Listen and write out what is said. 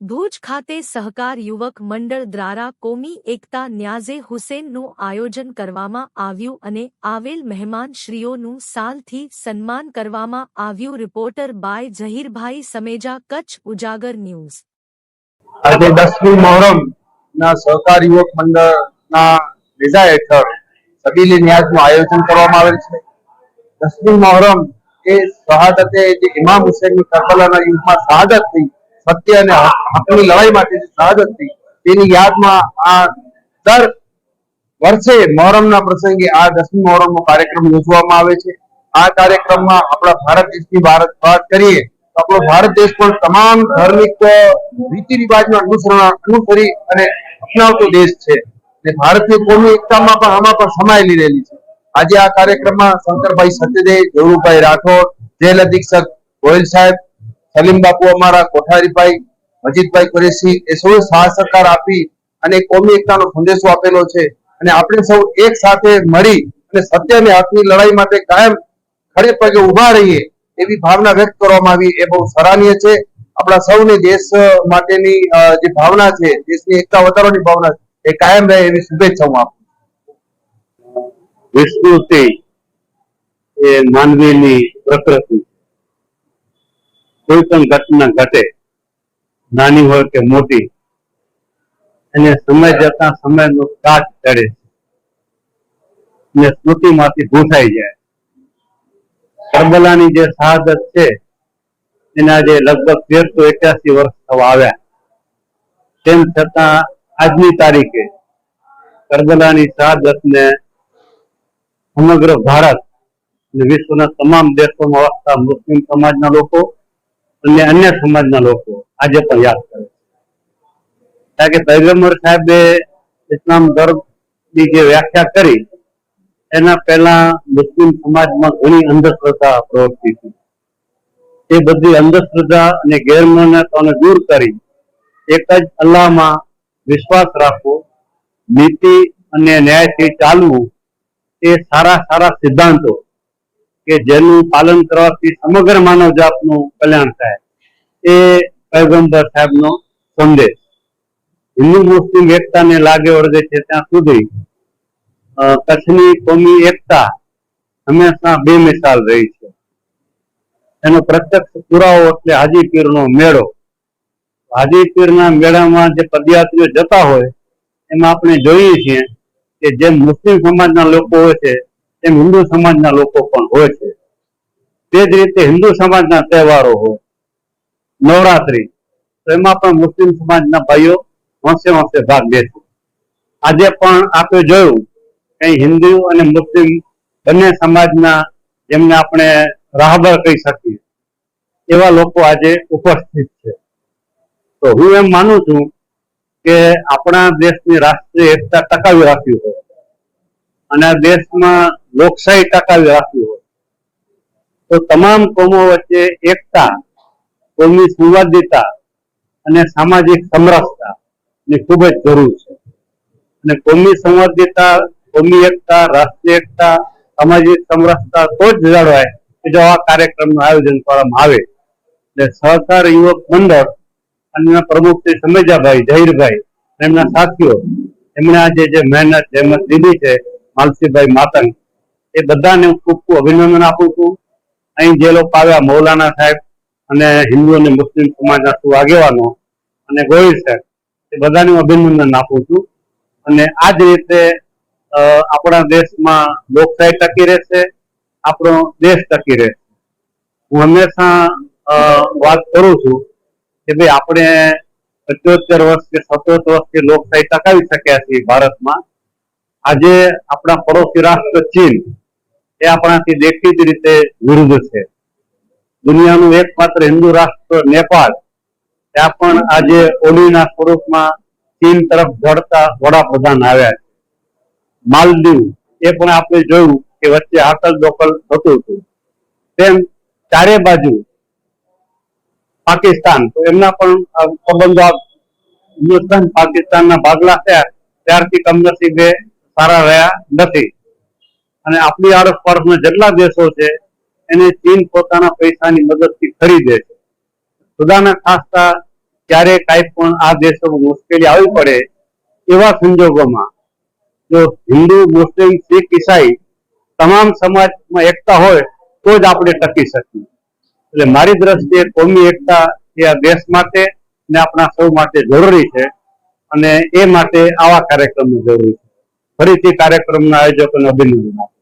ભુજ ખાતે સહકાર યુવક મંડળ દ્વારા કોમી એકતા ન્યાઝે હુસેનનું આયોજન કરવામાં આવ્યું અને આવેલ મહેમાનશ્રીઓનું સાલથી સન્માન કરવામાં આવ્યું. રિપોર્ટર બાય ઝહીરભાઈ સમેજા, કચ્છ ઉજાગર ન્યૂઝ. આજે 10મી મોહરમ ના સહકાર યુવક મંડળના નેજા હેઠળ સબીલે ન્યાઝનું આયોજન કરવામાં આવેલ છે. 10મી મોહરમ એ શહાદતે જે ઇમામ હુસેનની કરબલાના યુદ્ધમાં શહાદત થઈ, સત્ય અને હકની લડાઈ માટે જે શહાદત થઈ, તેની યાદમાં આ દર વર્ષે મોહરમના પ્રસંગે આ 10મી મોહરમનો કાર્યક્રમ યોજવામાં આવે છે. આ કાર્યક્રમમાં આપણા ભારત દેશની વાત કરીએ તો આપણો ભારત દેશ પણ તમામ ધાર્મિક રીતિ રિવાજનું અનુસરી અને અપનાવતો દેશ છે. અને ભારતની કોમી એકતામાં પણ આમાં પણ સમાયેલી રહેલી છે. આજે આ કાર્યક્રમમાં શંકરભાઈ સત્યદેવ, દેવુભાઈ રાઠોડ, જેલ અધિક્ષક ગોયલ સાહેબ, સલીમ બાપુ અમારા, કોઠારીભાઈ, મજીદભાઈ કુરેશી એ સૌ સાથ સહકાર આપી અને કોમી એકતાનો સંદેશો આપેલો છે. અને આપણે સૌ એક સાથે મળી અને સત્ય અને હકની લડાઈ માટે કાયમ ખડે પગે ઉભા રહીએ એવી ભાવના વ્યક્ત કરવામાં આવી. એ બહુ સરાહનીય છે. આપણા સૌને દેશ માટેની જે ભાવના છે, દેશની એકતા વધારવાની ભાવના છે, એ કાયમ રહે એવી શુભેચ્છા હું આપું. વિસ્મૃતિ એ માનવીની પ્રકૃતિ. કોઈ પણ ઘટના ઘટે, નાની હોય કે મોટી, અને સમય જતા સમયનો કાચ ચડે ને સ્મૃતિમાંથી ભૂસાઈ જાય. કરબલાની જે શહાદત છે એના આજે લગભગ 1381 વર્ષ થવા આવ્યા. તેમ છતાં આજની તારીખે કરબલાની શહાદતને સમગ્ર ભારત અને વિશ્વના તમામ દેશોમાં વસતા મુસ્લિમ સમાજના લોકો અને અન્ય સમાજના લોકો આજે પણ યાદ કરે છે. કારણ કે પૈગંબર સાહેબે ઇસ્લામ ધર્મની જે વ્યાખ્યા કરી એના પહેલા મુસ્લિમ સમાજમાં ઘણી અંધશ્રદ્ધા પ્રવર્તી હતી. એ બધી અંધશ્રદ્ધા અને ગેરમાન્યતાઓને દૂર કરી એક જ અલ્લાહમાં વિશ્વાસ રાખવો, નીતિ અને ન્યાયથી ચાલવું, એ સારા સિદ્ધાંતો કે જેનું પાલન કરવાથી સમગ્ર માનવ જાતનું કલ્યાણ થાય, એ પૈગંબર સાહેબનો સંદેશ. હિન્દુ મુસ્લિમ એકતાને લાગે વળગે છે ત્યાં સુધી કચ્છની કોમી એકતા હંમેશા બેમિસાલ રહી છે. એનો પ્રત્યક્ષ પુરાવો એટલે હાજીપીરનો મેળો. હાજીપીરના મેળામાં જે પદયાત્રીઓ જતા હોય એમાં આપણે જોઈએ છીએ કે જેમ મુસ્લિમ સમાજના લોકો હોય છે તેમ હિન્દુ સમાજના લોકો પણ હોય છે. તે જ રીતે હિન્દુ સમાજના તહેવારો હોય, નવરાત્રી, તો એમાં પણ મુસ્લિમ સમાજના ભાઈઓ હોંશે ભાગ લે છે. આજે પણ આપણે જોયું કે હિન્દુ અને મુસ્લિમ બંને સમાજના, જેમને આપણે રાહબર કહી શકીએ, એવા લોકો આજે ઉપસ્થિત છે. તો હું એમ માનું છું કે આપણા દેશની રાષ્ટ્રીય એકતા ટકાવી રાખવી હોય અને આ દેશમાં લોકશાહી ટકાવી રાખવી હોય તો તમામ કોમો વચ્ચે એકતા, કોમી સંવાદિતા અને સામાજિક સમરસતા ની ખૂબ જ જરૂર છે. અને કોમી સંવાદિતા, કોમી એકતા, રાષ્ટ્રીય એકતા, સામાજિક સમરસતા તો જ જળવાય કે જો આ કાર્યક્રમનું આયોજન કરવામાં આવે. એટલે સહકાર યુવક મંડળ અને પ્રમુખ શ્રી સમેજાભાઈ, ઝહીરભાઈ, એમના સાથીઓ, એમણે આજે જે મહેનત જહેમત લીધી છે, માલસીભાઈ માતંગ, એ બધાને હું ખૂબ અભિનંદન આપું છું. અહીં જે લોકો આવ્યા, મૌલાના સાહેબ અને હિન્દુ અને મુસ્લિમ સમાજના શું આગેવાનો અને ગોહિલ સાહેબ, એ બધાને હું અભિનંદન આપું છું. અને આ જ રીતે આપણા દેશમાં લોકશાહી ટકી રહેશે, આપણો દેશ ટકી રહેશે. હું હંમેશા વાત કરું છું કે ભાઈ આપણે 75 વર્ષ કે 77 વર્ષથી લોકશાહી ટકાવી શક્યા છીએ ભારતમાં. આજે આપણા પડોશી રાષ્ટ્ર ચીન એ આપણાથી દેખીતી રીતે વિરુદ્ધ છે. દુનિયાનું એકમાત્ર હિન્દુ રાષ્ટ્ર નેપાળ, ત્યાં પણ આજે ઓલીના સ્વરૂપમાં ચીન તરફ ઝડતા વડાપ્રધાન આવ્યા છે. માલદીવ, એ પણ આપણે જોયું કે વચ્ચે હાકલ દોકલ થતું હતું. તેમ ચારે બાજુ પાકિસ્તાન, તો એમના પણ સંબંધો હિન્દુસ્તાન પાકિસ્તાનના ભાગલા થયા ત્યારથી કમનસીબે સારા રહ્યા નથી. અને આપણી આડોશપાડોશના જેટલા દેશો છે એને ચીન પોતાના પૈસાની મદદથી ખરીદે છે. ખુદાના ખાસ્તા ક્યારે કાંઈ પણ આ દેશોમાં મુશ્કેલી આવી પડે એવા સંજોગોમાં જો હિન્દુ, મુસ્લિમ, શીખ, ઈસાઈ તમામ સમાજમાં એકતા હોય તો જ આપણે ટકી શકીએ. એટલે મારી દ્રષ્ટિએ કોમી એકતા એ આ દેશ માટે ને આપણા સૌ માટે જરૂરી છે અને એ માટે આવા કાર્યક્રમો જરૂરી છે. ફરીથી કાર્યક્રમના આયોજકોને અભિનંદન આપું.